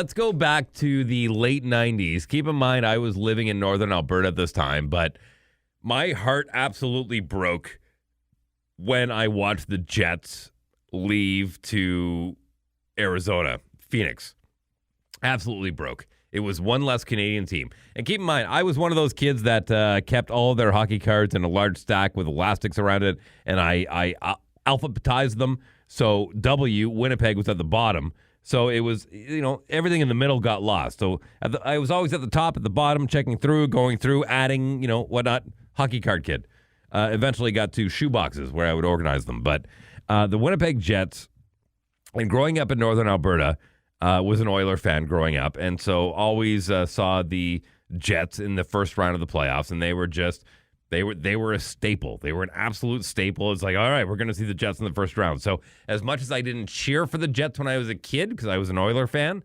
Let's go back to the late 90s. Keep in mind, I was living in northern Alberta at this time, but my heart absolutely broke when I watched the Jets leave to Arizona, Phoenix. Absolutely broke. It was one less Canadian team. And keep in mind, I was one of those kids that kept all of their hockey cards in a large stack with elastics around it, and I alphabetized them. So Winnipeg was at the bottom. So it was, everything in the middle got lost. So I was always at the top, at the bottom, checking through, going through, adding, whatnot. Hockey card kid. Eventually got to shoe boxes where I would organize them. But the Winnipeg Jets, and growing up in northern Alberta, was an Oiler fan growing up. And so always saw the Jets in the first round of the playoffs. And they were just, they were a staple. They were an absolute staple. It's like, all right, we're going to see the Jets in the first round. So as much as I didn't cheer for the Jets when I was a kid, because I was an Oiler fan,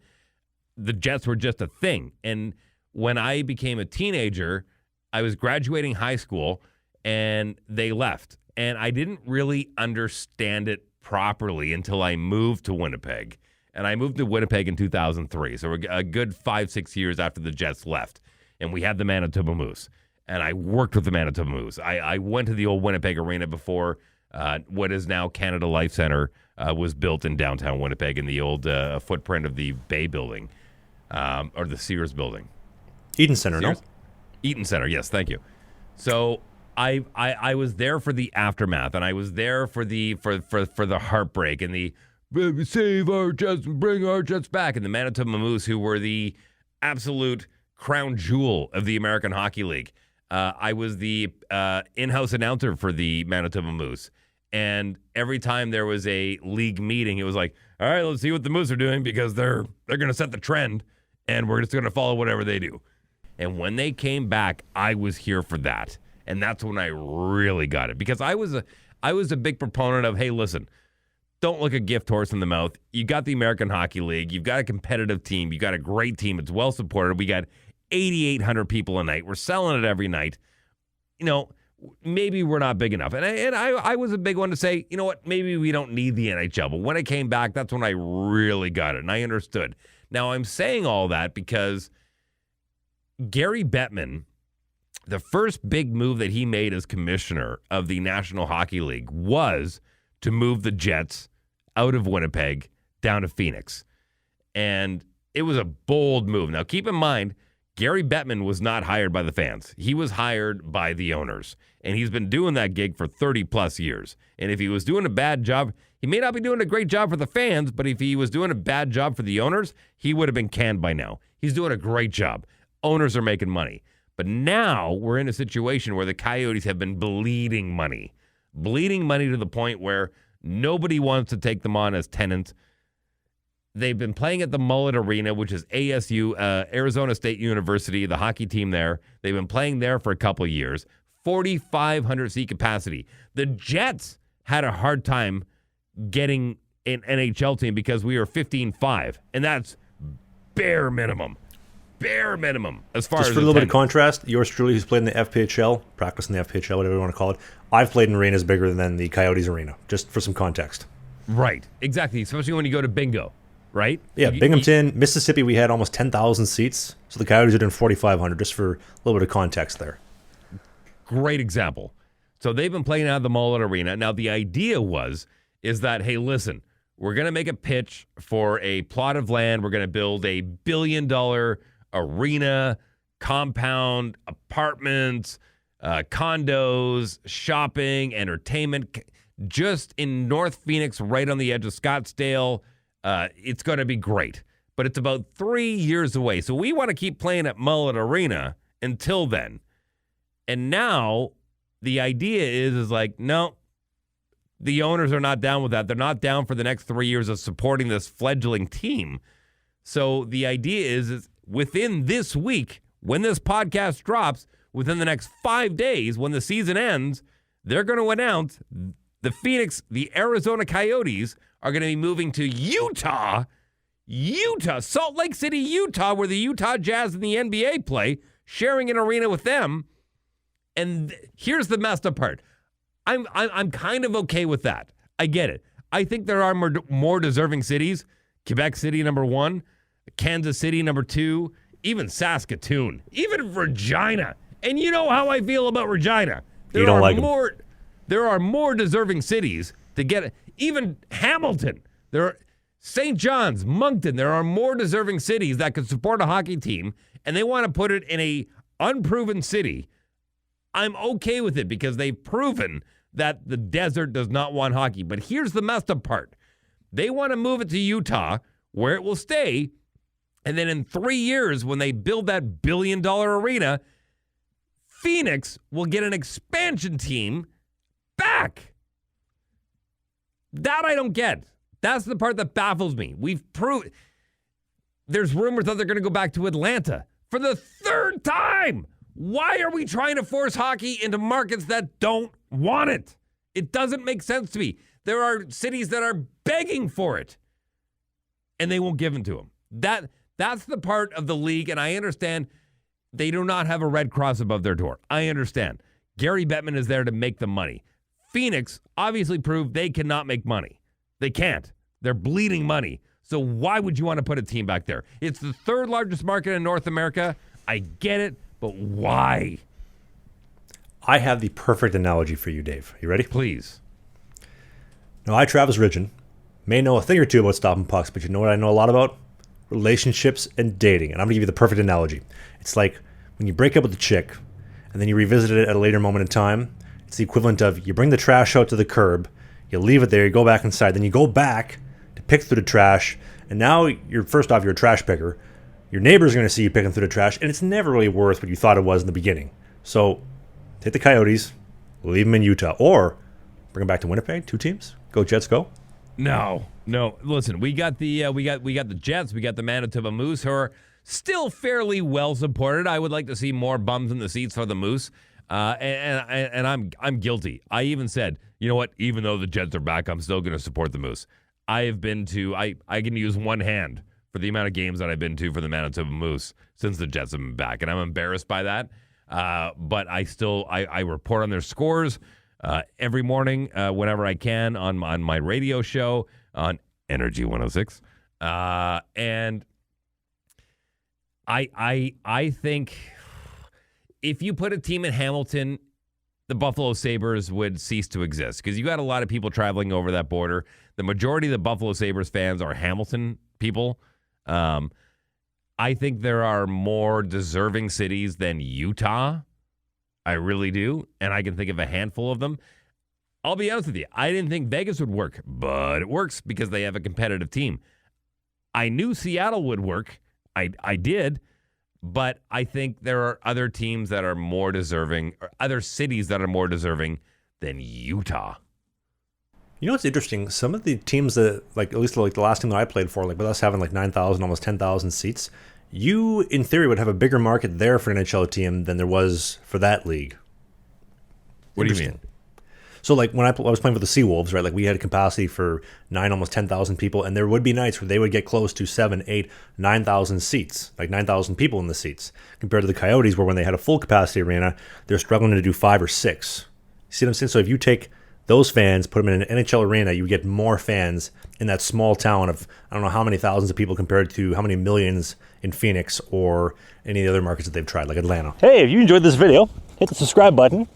the Jets were just a thing. And when I became a teenager, I was graduating high school, and they left. And I didn't really understand it properly until I moved to Winnipeg. And I moved to Winnipeg in 2003. So we're a good 5-6 years after the Jets left. And we had the Manitoba Moose. And I worked with the Manitoba Moose. I went to the old Winnipeg Arena before what is now Canada Life Center was built in downtown Winnipeg in the old footprint of the Bay Building, or the Sears Building. Eaton Center, Sears? no? Eaton Center, yes, thank you. So I was there for the aftermath, and I was there for the heartbreak and the save our Jets and bring our Jets back, and the Manitoba Moose, who were the absolute crown jewel of the American Hockey League. I was the in-house announcer for the Manitoba Moose, and every time there was a league meeting, it was like, all right, let's see what the Moose are doing, because they're going to set the trend, and we're just going to follow whatever they do. And when they came back, I was here for that. And that's when I really got it. Because I was a big proponent of, hey, listen, don't look a gift horse in the mouth. You got the American Hockey League. You've got a competitive team. You got a great team. It's well supported. We got 8,800 people a night. We're selling it every night. Maybe we're not big enough. And I was a big one to say, you know what, maybe we don't need the NHL. But when I came back, that's when I really got it. And I understood. Now, I'm saying all that because Gary Bettman, the first big move that he made as commissioner of the National Hockey League was to move the Jets out of Winnipeg down to Phoenix. And it was a bold move. Now, keep in mind, Gary Bettman was not hired by the fans. He was hired by the owners. And he's been doing that gig for 30-plus years. And if he was doing a bad job, he may not be doing a great job for the fans, but if he was doing a bad job for the owners, he would have been canned by now. He's doing a great job. Owners are making money. But now we're in a situation where the Coyotes have been bleeding money to the point where nobody wants to take them on as tenants. They've been playing at the Mullet Arena, which is ASU, Arizona State University, the hockey team there. They've been playing there for a couple of years. 4,500 seat capacity. The Jets had a hard time getting an NHL team because we were 15-5, and that's bare minimum. Bare minimum as far as just for a little bit of contrast, yours truly, who's played in the FPHL, practicing the FPHL, whatever you want to call it. I've played in arenas bigger than the Coyotes arena, just for some context. Right, exactly. Especially when you go to bingo, right? Yeah, Binghamton, Mississippi, we had almost 10,000 seats. So the Coyotes are doing 4,500, just for a little bit of context there. Great example. So they've been playing out of the Mullet Arena. Now the idea is that, hey, listen, we're going to make a pitch for a plot of land. We're going to build a $1 billion arena, compound, apartments, condos, shopping, entertainment, just in North Phoenix, right on the edge of Scottsdale. It's going to be great. But it's about 3 years away. So we want to keep playing at Mullet Arena until then. And now the idea is like, no, the owners are not down with that. They're not down for the next 3 years of supporting this fledgling team. So the idea is within this week, when this podcast drops, within the next 5 days, when the season ends, they're going to announce the Arizona Coyotes are going to be moving to Utah, Salt Lake City, Utah, where the Utah Jazz and the NBA play, sharing an arena with them. And here's the messed up part. I'm kind of okay with that. I get it. I think there are more deserving cities. Quebec City, number one. Kansas City, number 2, even Saskatoon, even Regina. And you know how I feel about Regina. You don't like them. There are more deserving cities to get, even Hamilton. There are St. John's, Moncton. There are more deserving cities that could support a hockey team, and they want to put it in a unproven city. I'm okay with it because they've proven that the desert does not want hockey. But here's the messed up part. They want to move it to Utah, where it will stay, and then in 3 years, when they build that billion-dollar arena, Phoenix will get an expansion team back. That I don't get. That's the part that baffles me. We've proved. There's rumors that they're going to go back to Atlanta for the 3rd time. Why are we trying to force hockey into markets that don't want it? It doesn't make sense to me. There are cities that are begging for it, and they won't give them to them. That's the part of the league, and I understand they do not have a Red Cross above their door. I understand. Gary Bettman is there to make the money. Phoenix obviously proved they cannot make money. They can't. They're bleeding money. So why would you want to put a team back there? It's the 3rd largest market in North America. I get it, but why? I have the perfect analogy for you, Dave. You ready? Please. Now, I, Travis Ridgen, may know a thing or two about stopping pucks, but you know what I know a lot about? Relationships and dating. And I'm going to give you the perfect analogy. It's like when you break up with a chick and then you revisit it at a later moment in time. It's the equivalent of you bring the trash out to the curb, you leave it there, you go back inside, then you go back to pick through the trash, and now you're a trash picker. Your neighbor's going to see you picking through the trash, and it's never really worth what you thought it was in the beginning. So take the Coyotes, leave them in Utah, or bring them back to Winnipeg. 2 teams. Go Jets, go. No. Listen, we got the Jets, we got the Manitoba Moose, who are still fairly well supported. I would like to see more bums in the seats for the Moose, and I'm guilty. I even said, you know what? Even though the Jets are back, I'm still going to support the Moose. I have been to I can use one hand for the amount of games that I've been to for the Manitoba Moose since the Jets have been back, and I'm embarrassed by that. But I report on their scores every morning whenever I can on my radio show on Energy 106, and I think if you put a team in Hamilton, the Buffalo Sabres would cease to exist because you got a lot of people traveling over that border. The majority of the Buffalo Sabres fans are Hamilton people. I think there are more deserving cities than Utah. I really do. And I can think of a handful of them. I'll be honest with you. I didn't think Vegas would work, but it works because they have a competitive team. I knew Seattle would work. I did. But I think there are other teams that are more deserving, or other cities that are more deserving than Utah. You know what's interesting? Some of the teams that, at least the last team that I played for, with us having 9,000, almost 10,000 seats, you, in theory, would have a bigger market there for an NHL team than there was for that league. What do you mean? So, when I was playing for the Seawolves, right, we had a capacity for 9, almost 10,000 people, and there would be nights where they would get close to 7, 8, 9,000 seats, 9,000 people in the seats, compared to the Coyotes, where when they had a full capacity arena, they're struggling to do 5 or 6. You see what I'm saying? So if you take those fans, put them in an NHL arena, you get more fans in that small town of, I don't know how many thousands of people compared to how many millions in Phoenix or any of the other markets that they've tried, like Atlanta. Hey, if you enjoyed this video, hit the subscribe button.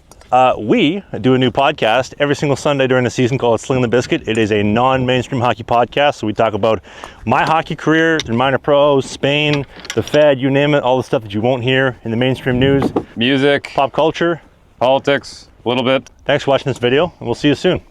We do a new podcast every single Sunday during the season called Sling the Biscuit. It is a non-mainstream hockey podcast, so we talk about my hockey career, the minor pros, Spain, the Fed, you name it, all the stuff that you won't hear in the mainstream news. Music, pop culture, politics, a little bit. Thanks for watching this video, and we'll see you soon.